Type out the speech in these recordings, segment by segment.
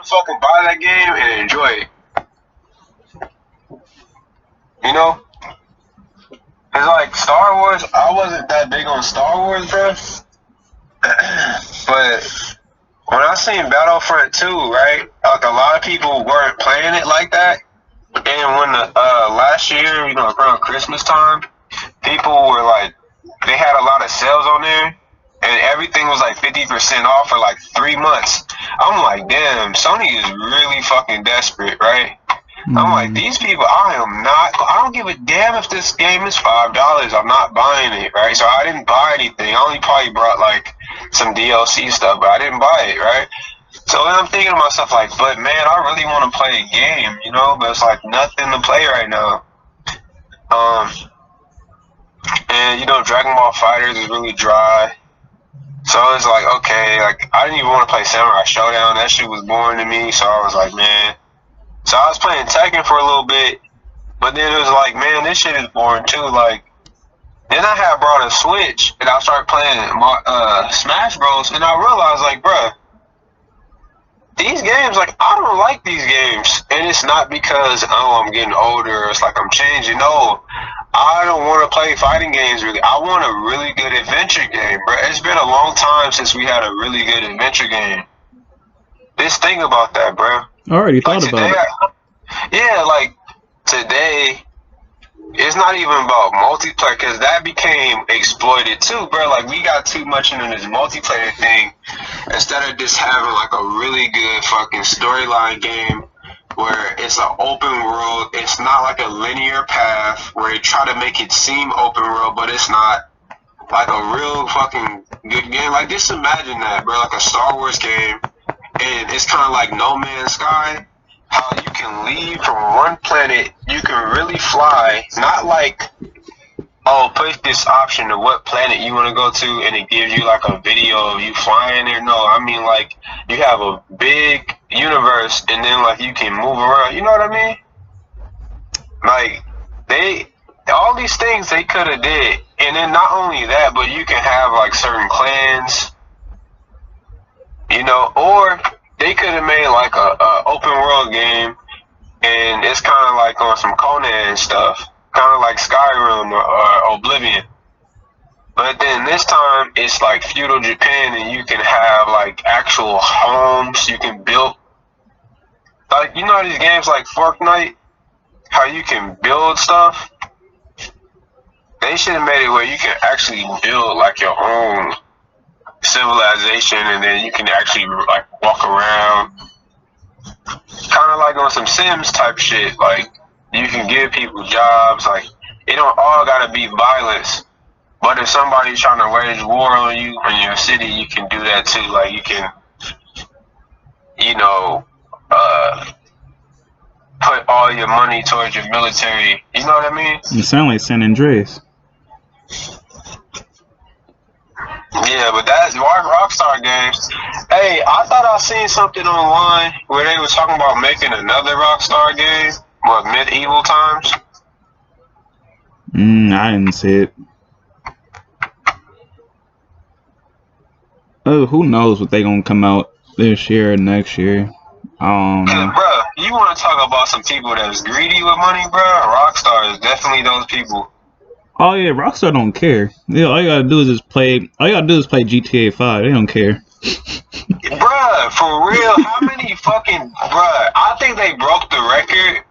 to fucking buy that game and enjoy it. You know? Cause like Star Wars, I wasn't that big on Star Wars, bro. But when I seen Battlefront 2, right? Like a lot of people weren't playing it like that. And when the last year, around Christmas time, people were like, they had a lot of sales on there, and everything was like 50% off for like 3 months. I'm like, damn, Sony is really fucking desperate, right? I'm like, these people, I don't give a damn if this game is $5. I'm not buying it, right? So I didn't buy anything. I only probably brought like some DLC stuff, but I didn't buy it, right? So then I'm thinking to myself, like, but man, I really want to play a game, but it's like nothing to play right now. And Dragon Ball FighterZ is really dry. So it's like, okay, like I didn't even want to play Samurai Showdown. That shit was boring to me. So I was like, man. So I was playing Tekken for a little bit, but then it was like, man, this shit is boring too. Like, then I had brought a Switch and I started playing Smash Bros. And I realized, like, bruh, these games, like, I don't like these games. And it's not because, I'm getting older, it's like I'm changing. No, I don't want to play fighting games, really. I want a really good adventure game, bro. It's been a long time since we had a really good adventure game. Just think about that, bro. I already thought about it. Yeah, like, today, it's not even about multiplayer, because that became exploited too, bro. Like, we got too much into this multiplayer thing, instead of just having, like, a really good fucking storyline game, where it's an open world. It's not like a linear path, where they try to make it seem open world, but it's not. Like, a real fucking good game. Like, just imagine that, bro, like a Star Wars game, and it's kind of like No Man's Sky, how you can leave from one planet, you can really fly, not like, oh, put this option of what planet you want to go to, and it gives you like a video of you flying there. No, I mean, like, you have a big universe, and then like you can move around, you know what I mean? Like, all these things they could have did, and then not only that, but you can have like certain clans, or they could have made like a open world game, and it's kind of like on some Conan stuff, kind of like Skyrim or Oblivion. But then this time it's like feudal Japan, and you can have like actual homes. You can build, like, these games like Fortnite, how you can build stuff. They should have made it where you can actually build like your own civilization, and then you can actually like walk around, kind of like on some Sims type shit. Like, you can give people jobs. Like, it don't all gotta be violence, but if somebody's trying to wage war on you in your city, you can do that too. Like, you can put all your money towards your military, you know what I mean? You sound like San Andreas. Yeah, but that's Rockstar Games. Hey, I thought I seen something online where they were talking about making another Rockstar game, Medieval Times. I didn't see it. Oh, who knows what they gonna come out this year or next year? Bro, you want to talk about some people that's greedy with money, bro? Rockstar is definitely those people. Oh yeah, Rockstar don't care. Yeah, all you gotta do is play GTA 5. They don't care. Bruh, for real, how many fucking I think they broke the record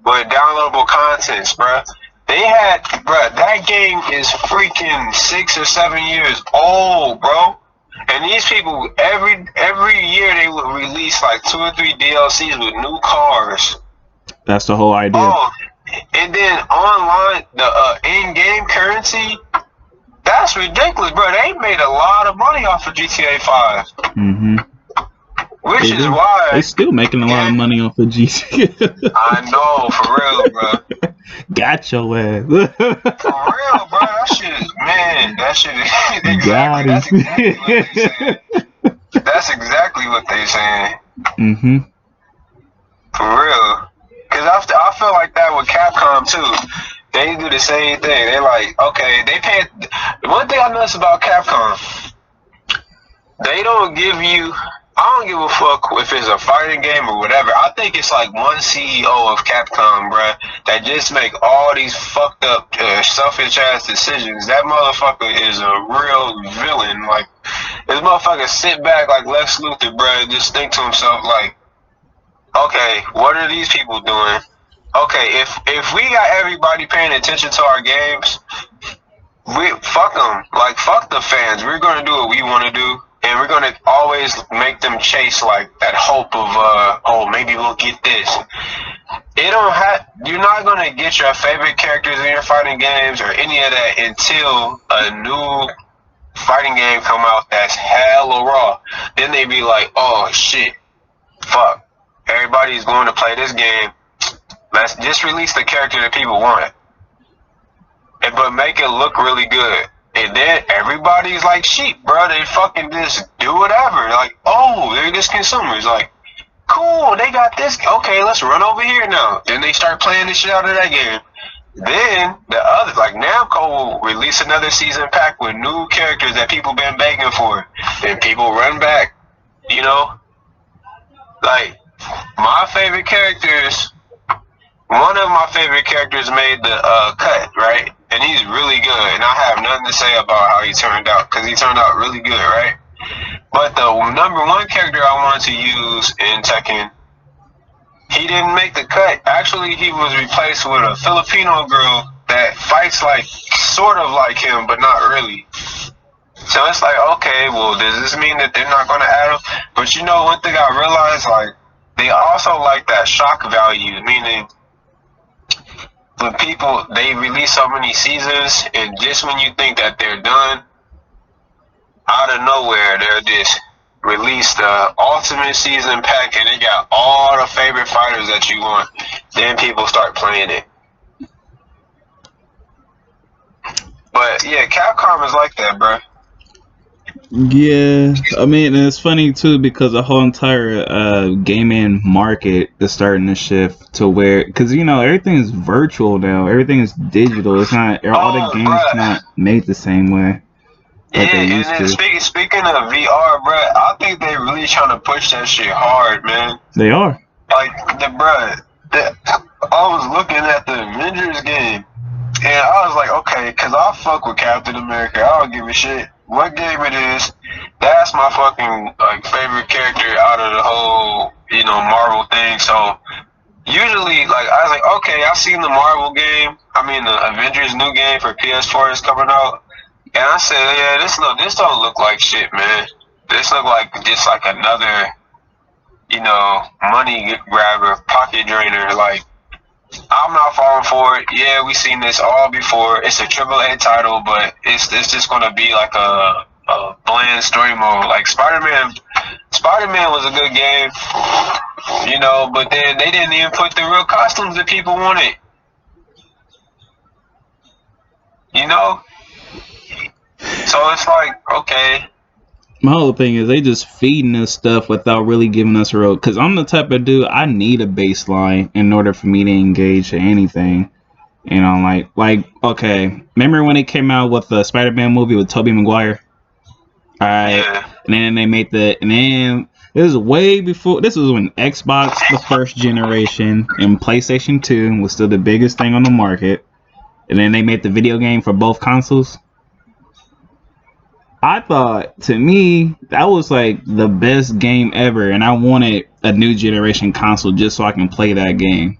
with downloadable contents, bruh. They had, that game is freaking 6 or 7 years old, bro. And these people, every year they would release like 2 or 3 DLCs with new cars. That's the whole idea. Oh, and then online, the in-game currency, that's ridiculous, bro. They made a lot of money off of GTA 5. Mm-hmm. Which is why they still making a lot of money off of GTA. I know, for real, bro. Got your ass. For real, bro. That shit is Got it. That's exactly what they saying. Mm-hmm. For real. Because I feel like that with Capcom, too. They do the same thing. They like, okay, they pay. One thing I noticed about Capcom, they don't give you I don't give a fuck if it's a fighting game or whatever. I think it's like one CEO of Capcom, bruh, that just make all these fucked up, selfish ass decisions. That motherfucker is a real villain. Like, this motherfucker sit back like Lex Luthor, bruh, and just think to himself like, okay, what are these people doing? Okay, if we got everybody paying attention to our games, we fuck them. Like, fuck the fans. We're gonna do what we want to do. And we're gonna always make them chase like that hope of oh, maybe we'll get this. It don't have. You're not gonna get your favorite characters in your fighting games or any of that until a new fighting game come out that's hella raw. Then they be like, oh shit, fuck. Everybody's going to play this game. Let's just release the character that people want, but make it look really good. And then everybody's like sheep, bro. They fucking just do whatever. Like, oh, they're just consumers. Like, cool, they got this. Okay, let's run over here now. Then they start playing the shit out of that game. Then the other, like Namco will release another season pack with new characters that people been begging for. Then people run back. You know, like my favorite characters. One of my favorite characters made the cut, right? And he's really good. And I have nothing to say about how he turned out, because he turned out really good, right? But the number one character I wanted to use in Tekken, he didn't make the cut. Actually, he was replaced with a Filipino girl that fights like, sort of like him, but not really. So it's like, okay, well, does this mean that they're not going to add him? But you know, one thing I realized, like, they also like that shock value, meaning when people, they release so many seasons, and just when you think that they're done, out of nowhere, they'll just release the ultimate season pack, and they got all the favorite fighters that you want. Then people start playing it. But yeah, Capcom is like that, bro. Yeah, I mean, and it's funny too because the whole entire gaming market is starting to shift to where, because you know everything is virtual now, everything is digital. It's not all the games not made the same way. Like yeah, and then speaking of VR, bro, I think they really trying to push that shit hard, man. They are. Like I was looking at the Avengers game, and I was like, okay, because I fuck with Captain America, I don't give a shit what game it is. That's my fucking like favorite character out of the whole, you know, Marvel thing. So usually, like, I was like, okay, I've seen the Marvel game. I mean, the Avengers new game for PS4 is coming out, and I said, yeah, this don't look like shit, man. This look like just like another, you know, money grabber, pocket drainer. Like, I'm not falling for it. Yeah, we seen this all before. It's a AAA title, but it's just gonna be like a bland story mode. Like Spider-Man was a good game, you know, but then they didn't even put the real costumes that people wanted. You know? So it's like, okay. My whole thing is they just feeding us stuff without really giving us a real. Because I'm the type of dude, I need a baseline in order for me to engage in anything. You know, like okay, remember when it came out with the Spider-Man movie with Tobey Maguire? Alright, yeah. And then they made and then this is way before. This was when Xbox, the first generation, and PlayStation 2 was still the biggest thing on the market. And then they made the video game for both consoles. I thought, to me, that was like the best game ever, and I wanted a new generation console just so I can play that game.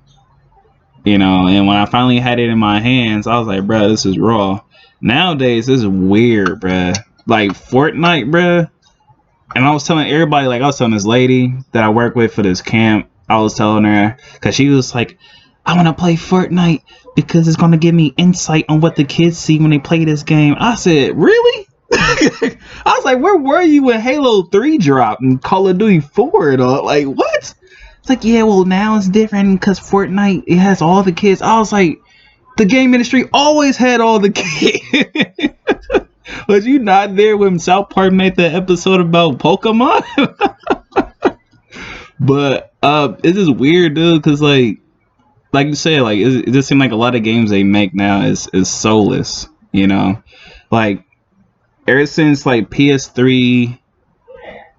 You know, and when I finally had it in my hands, I was like, bruh, this is raw. Nowadays, this is weird, bruh. Like, Fortnite, bruh. And I was telling everybody, like, I was telling this lady that I work with for this camp, I was telling her, because she was like, I want to play Fortnite because it's going to give me insight on what the kids see when they play this game. I said, really? I was like, where were you when Halo 3 dropped and Call of Duty 4 and all? Like, what? It's like, yeah, well, now it's different because Fortnite, it has all the kids. I was like, the game industry always had all the kids. Was you not there when South Park made the episode about Pokemon? But it's just weird, dude, because like you said, like it just seems like a lot of games they make now is soulless, you know? Like, ever since like PS3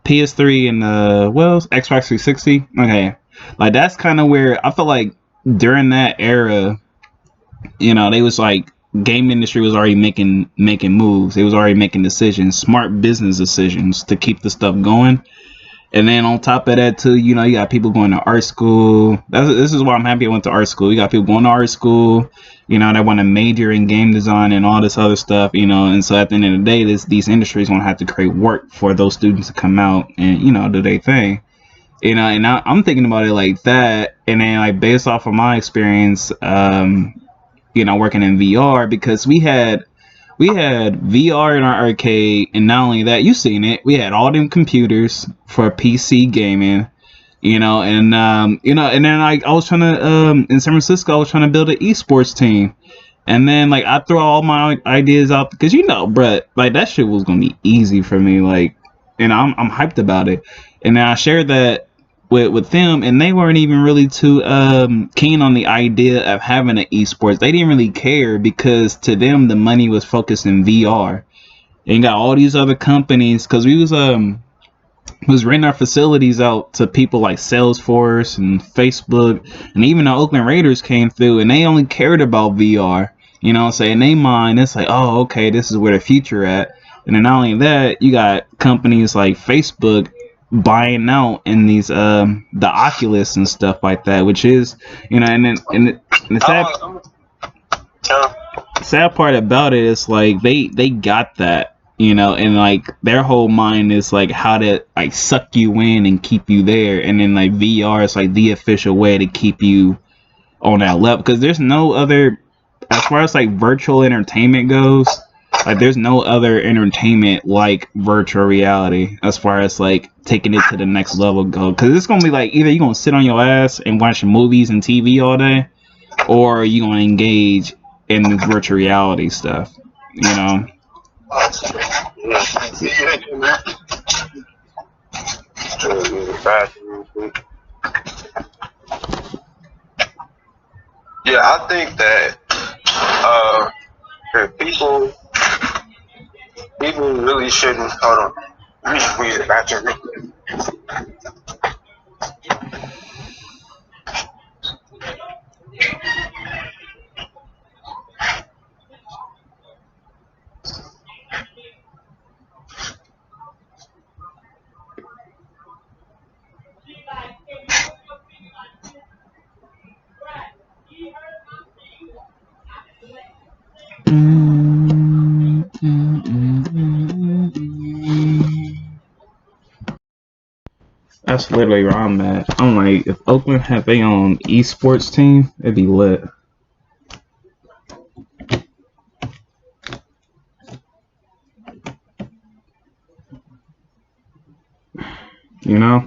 PS3 and Xbox 360. Okay, like that's kind of where I feel like during that era, they was like game industry was already making moves. It was already making decisions, smart business decisions to keep the stuff going. And then on top of that too, you got people going to art school. This is why I'm happy I went to art school. You got people going to art school, they want to major in game design and all this other stuff, And so at the end of the day, these industries gonna have to create work for those students to come out and do their thing. And I'm thinking about it like that, and then like based off of my experience, working in VR, because we had VR in our arcade, and not only that, you seen it. We had all them computers for PC gaming, and then like I was trying to in San Francisco, I was trying to build an esports team, and then like I threw all my ideas out because bruh, like that shit was gonna be easy for me, like, and I'm hyped about it, and then I shared that with them, and they weren't even really too keen on the idea of having an esports. They didn't really care because to them the money was focused in VR. And you got all these other companies, because we was renting our facilities out to people like Salesforce and Facebook, and even the Oakland Raiders came through, and they only cared about VR. In their mind, it's like, oh, okay, this is where the future at. And then not only that, you got companies like Facebook buying out in these the Oculus and stuff like that, which is and then and the sad part about it is like they got that, and like their whole mind is like how to like suck you in and keep you there, and then like VR is like the official way to keep you on that level, because there's no other, as far as like virtual entertainment goes, like there's no other entertainment like virtual reality as far as like taking it to the next level go, because it's gonna be like either you're gonna sit on your ass and watch movies and TV all day, or you're gonna engage in this virtual reality stuff. Yeah, I think that people really shouldn't. Hold on. Let me just read the bathroom real quick. That's literally where I'm at. I'm like, if Oakland had their own esports team, it'd be lit. You know?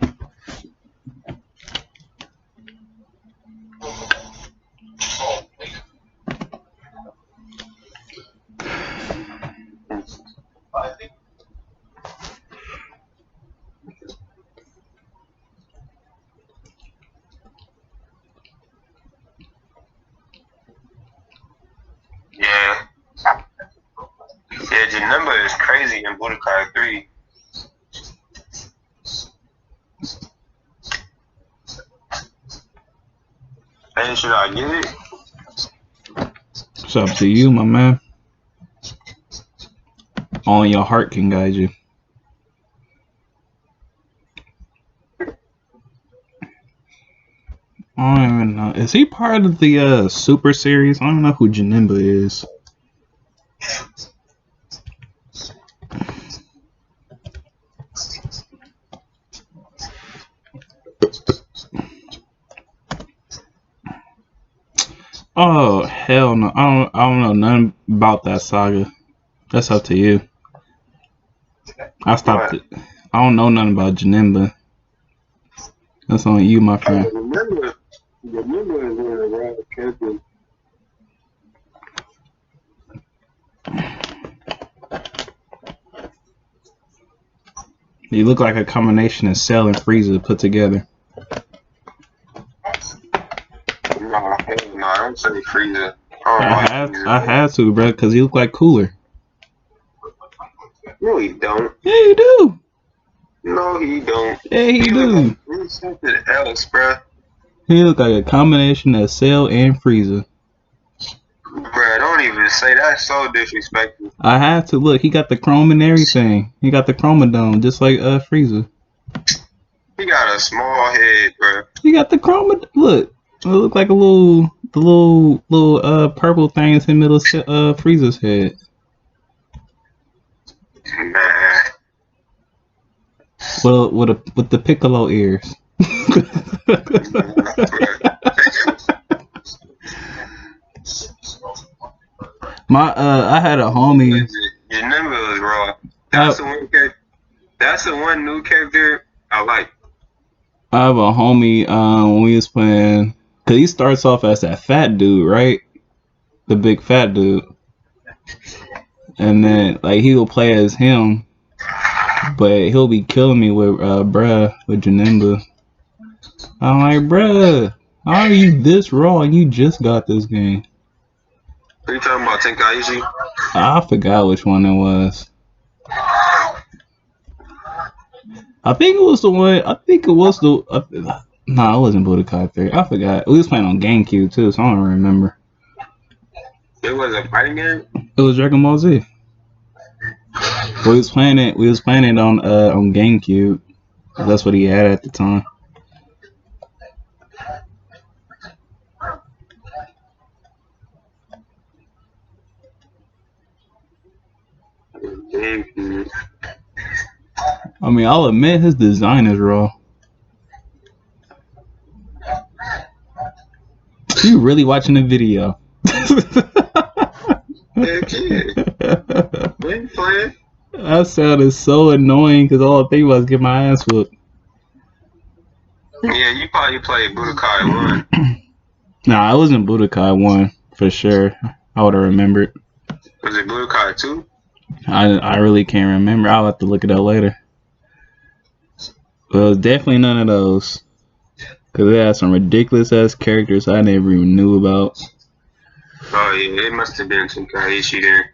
Yeah. Yeah, Janemba is crazy in Budokai 3. Hey, should I get it? It's up to you, my man. Only your heart can guide you. I don't even know. Is he part of the Super Series? I don't know who Janemba is. Oh hell no! I don't know nothing about that saga. That's up to you. I stopped it. I don't know nothing about Janemba. That's on you, my friend. Remember is in a rap champion. You look like a combination of Cell and Frieza put together. No, I don't say Frieza. I have to, bro, because you look like Cooler. No, you don't. Yeah, you do. No, he don't. Yeah, he do. Look like something else, bro. He look like a combination of Cell and Frieza. Bro, don't even say that. So disrespectful. I had to look. He got the chrome and everything. He got the chromodome, just like Frieza. He got a small head, bro. He got the chroma. Look, it look like the little purple things in the middle of Frieza's head. Nah. Well, with the piccolo ears. I had a homie. Your number was raw. That's the one new character I like. I have a homie when we was playing, cause he starts off as that fat dude, right? The big fat dude, and then like he'll play as him, but he'll be killing me with with Janemba. I'm like, bruh, how are you this raw and you just got this game? Are you talking about Tenkaichi? I forgot which one it was. I think it was the one. I think it was the. Nah, it wasn't Budokai 3. I forgot. We was playing on GameCube too, so I don't remember. It was a fighting game? It was Dragon Ball Z. We was playing it. We was playing it on GameCube. That's what he had at the time. GameCube. I mean, I'll admit his design is raw. You really watching the video? Heck yeah. We ain't playing. That sounded so annoying because all I think about was get my ass whooped. Yeah, you probably played Budokai 1. Nah, it wasn't Budokai 1 for sure. I would have remembered. Was it Budokai 2? I really can't remember. I'll have to look it up later. Well, it was definitely none of those. Because they had some ridiculous ass characters I never even knew about. Oh, yeah, it must have been Tenkaichi there.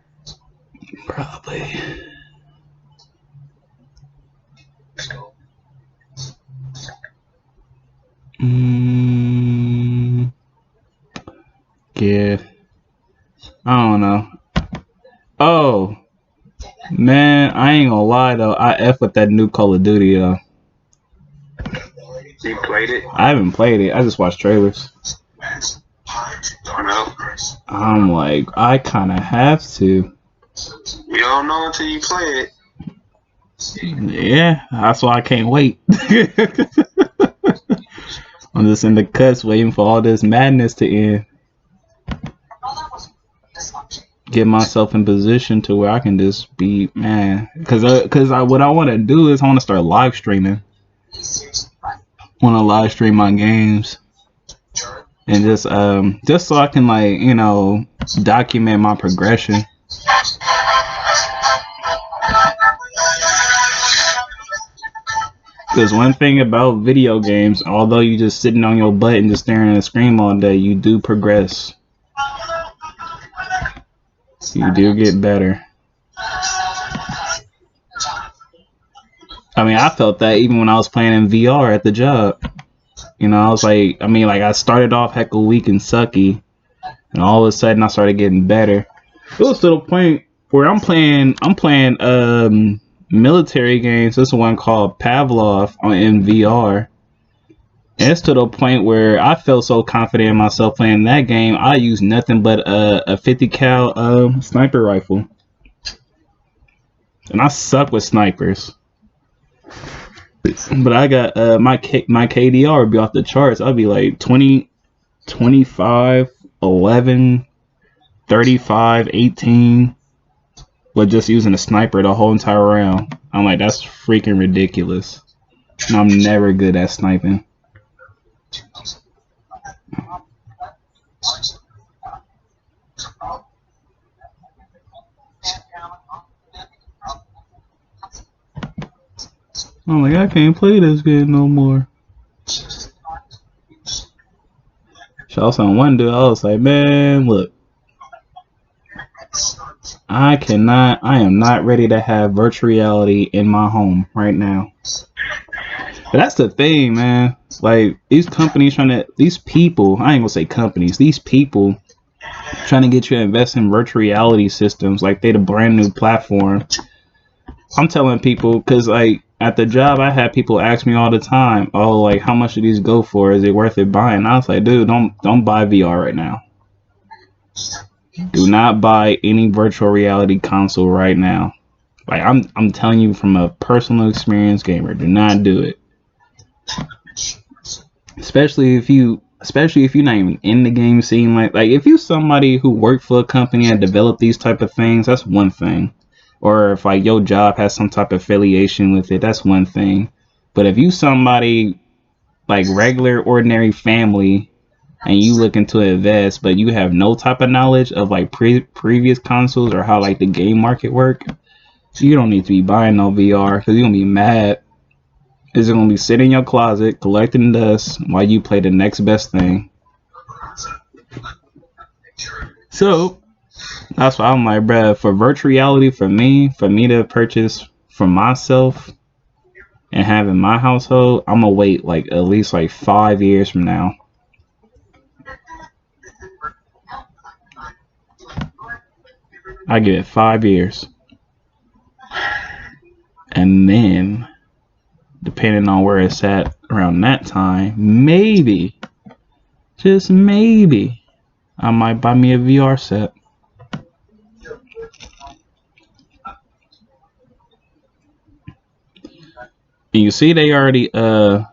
Probably. Yeah. I don't know. Oh. Man, I ain't gonna lie though. I F with that new Call of Duty though. You played it? I haven't played it. I just watched trailers. No. I'm like, I kind of have to. You don't know until you play it. Yeah, that's why I can't wait. I'm just in the cuts waiting for all this madness to end. Get myself in position to where I can just be, man. Because what I want to do is I want to start live streaming. Want to live stream my games. And just so I can, like, you know, document my progression. Because one thing about video games, although you just sitting on your butt and just staring at a screen all day, you do progress. You do get better. I mean, I felt that even when I was playing in VR at the job. You know, I was like, I started off hecka weak and sucky, and all of a sudden I started getting better. It was to the point where I'm playing military games. This one called Pavlov in VR. And it's to the point where I felt so confident in myself playing that game, I used nothing but a 50 cal sniper rifle. And I suck with snipers. But I got my KDR would be off the charts. I'd be like 20, 25, 11, 35, 18 with just using a sniper the whole entire round. I'm like, that's freaking ridiculous. And I'm never good at sniping. I'm like, I can't play this game no more. Shouts on one dude, I was like, man, look. I am not ready to have virtual reality in my home right now. But that's the thing, man. Like these companies these people, I ain't gonna say companies, these people trying to get you to invest in virtual reality systems like they the brand new platform. I'm telling people, because like at the job I had people ask me all the time, oh, like how much do these go for? Is it worth it buying? I was like, dude, don't buy VR right now. Do not buy any virtual reality console right now. Like I'm telling you from a personal experience, gamer, do not do it. Especially if you're not even in the game scene. Like if you somebody who worked for a company and developed these type of things, that's one thing. Or if like your job has some type of affiliation with it, that's one thing. But if you somebody like regular ordinary family and you looking to invest, but you have no type of knowledge of like previous consoles or how like the game market work, you don't need to be buying no VR because you're gonna be mad. It's gonna be sitting in your closet collecting dust while you play the next best thing. So that's why I'm like, bruh, for virtual reality, for me to purchase for myself and have in my household, I'm gonna wait like at least like 5 years from now. I give it 5 years. And then, depending on where it's at around that time, maybe, just maybe, I might buy me a VR set. And you see they already about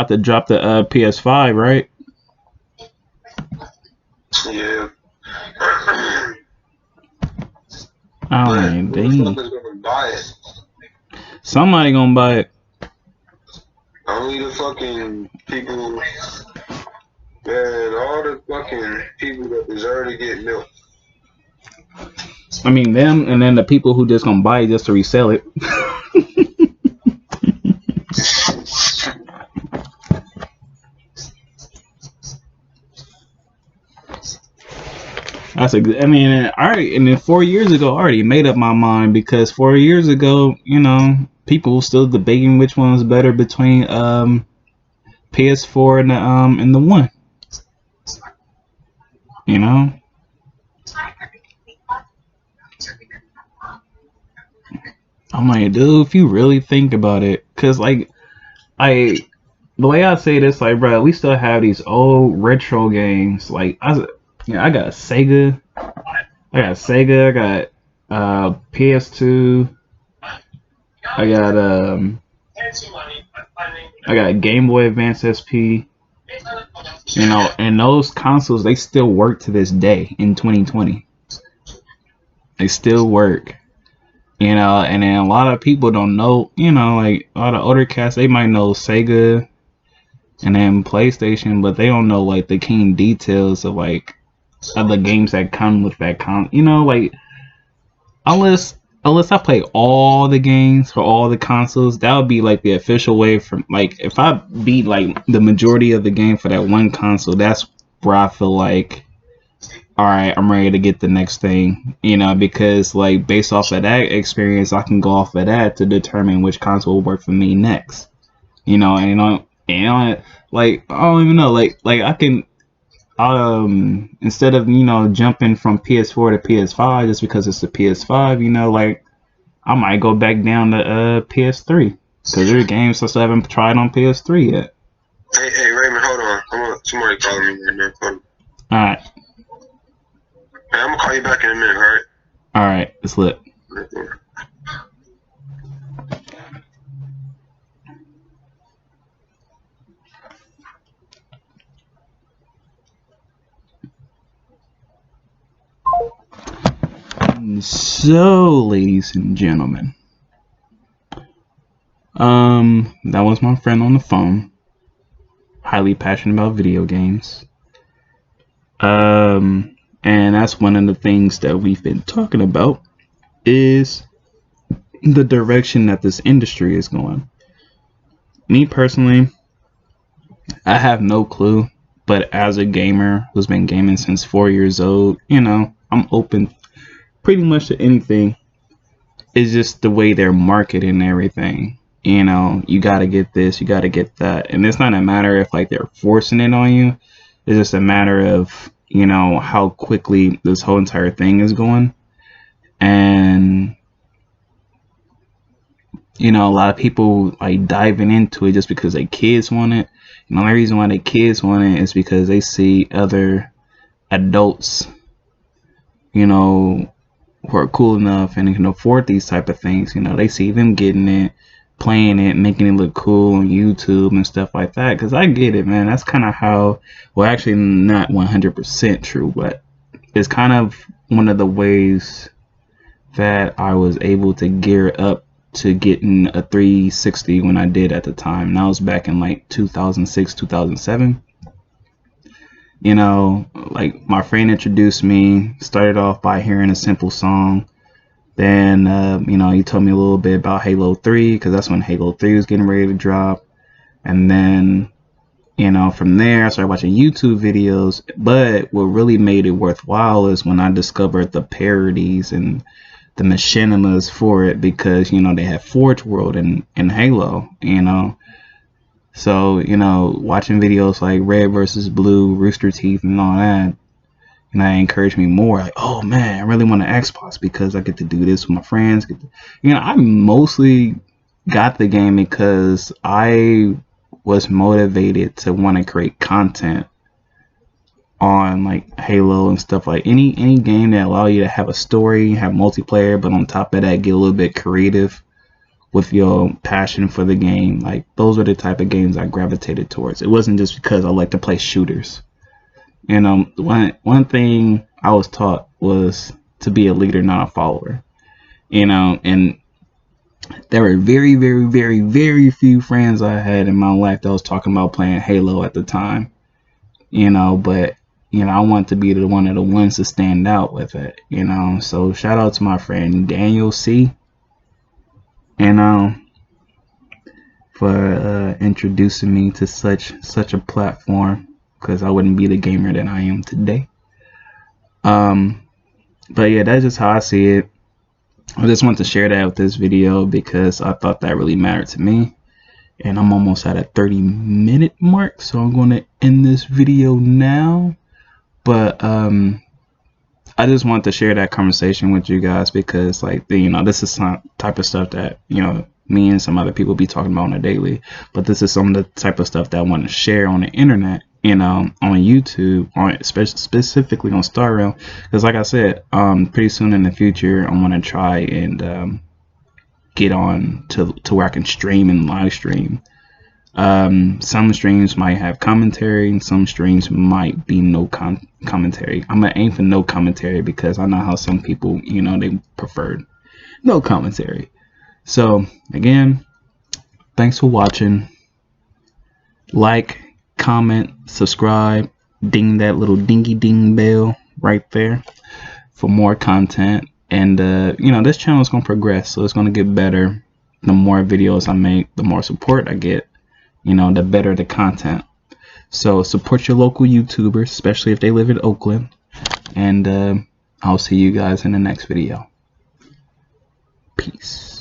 to drop the PS5, right? Yeah. I mean, dang. Gonna buy it. Somebody gonna buy it. Only the fucking people, man, all the fucking people that deserve to get milk. I mean, them, and then the people who just gonna buy it just to resell it. I mean, and then 4 years ago, I already made up my mind because 4 years ago, you know, people were still debating which one was better between PS4 and the One. You know. I'm like, dude, if you really think about it, cause like, the way I say this, like, bro, we still have these old retro games. Like, I got Sega, I got PS2, I got Game Boy Advance SP. You know, and those consoles, they still work to this day in 2020. They still work. You know, and then a lot of people don't know, you know, like a lot of older cats, they might know Sega and then PlayStation, but they don't know like the keen details of like of the games that come with that you know, like unless I play all the games for all the consoles, that would be like the official way from like if I beat like the majority of the game for that one console, that's where I feel like, all right, I'm ready to get the next thing, you know, because like based off of that experience, I can go off of that to determine which console will work for me next, you know, and like I don't even know, like I can, instead of, you know, jumping from PS4 to PS5 just because it's the PS5, you know, like I might go back down to PS3 because there's games I still haven't tried on PS3 yet. Hey Raymond, hold on, somebody calling me right now. Hold on. All right. Hey, I'm gonna call you back in a minute, alright? Alright, it's lit. So, ladies and gentlemen, that was my friend on the phone, highly passionate about video games. And that's one of the things that we've been talking about is the direction that this industry is going. Me personally, I have no clue, but as a gamer who's been gaming since 4 years old, you know, I'm open pretty much to anything it's just the way they're marketing everything. You know, you got to get this, you got to get that. And it's not a matter of like they're forcing it on you. It's just a matter of, you know, how quickly this whole entire thing is going. And, you know, a lot of people like diving into it just because their kids want it. And the only reason why their kids want it is because they see other adults, you know, who are cool enough and can afford these type of things. You know, they see them getting it, playing it, making it look cool on YouTube and stuff like that. Because I get it, man. That's kind of how, well, actually not 100% true, but it's kind of one of the ways that I was able to gear up to getting a 360 when I did at the time. And that was back in like 2006, 2007. You know, like my friend introduced me, started off by hearing a simple song. Then, you know, he told me a little bit about Halo 3, because that's when Halo 3 was getting ready to drop. And then, you know, from there, I started watching YouTube videos. But what really made it worthwhile is when I discovered the parodies and the machinimas for it, because, you know, they had Forge World and Halo, you know. So, you know, watching videos like Red versus Blue, Rooster Teeth, and all that, and that encouraged me more. Like, oh man, I really want an Xbox because I get to do this with my friends. You know, I mostly got the game because I was motivated to want to create content on like Halo and stuff. Like any game that allow you to have a story, have multiplayer, but on top of that, get a little bit creative with your passion for the game. Like those were the type of games I gravitated towards. It wasn't just because I like to play shooters. You know, one thing I was taught was to be a leader, not a follower. You know, and there were very, very, very, very few friends I had in my life that was talking about playing Halo at the time. You know, but you know, I want to be one of the ones to stand out with it. You know, so shout out to my friend Daniel C. And for introducing me to such a platform, because I wouldn't be the gamer that I am today. But yeah, that's just how I see it. I just want to share that with this video because I thought that really mattered to me. And I'm almost at a 30-minute mark, so I'm going to end this video now. But I just want to share that conversation with you guys because, like, you know, this is some type of stuff that, you know, me and some other people be talking about on a daily. But this is some of the type of stuff that I want to share on the internet, you know, on YouTube, on specifically on Star Realm. Because, like I said, pretty soon in the future, I'm going to try and get on to where I can stream and live stream. Some streams might have commentary and some streams might be no commentary. I'm gonna aim for no commentary because I know how some people, you know, they prefer no commentary. So again, thanks for watching. Like, comment, subscribe, ding that little dingy ding bell right there for more content. And you know, this channel is gonna progress, so it's gonna get better. The more videos I make, the more support I get, you know, the better the content. So support your local YouTubers, especially if they live in Oakland. And I'll see you guys in the next video. Peace.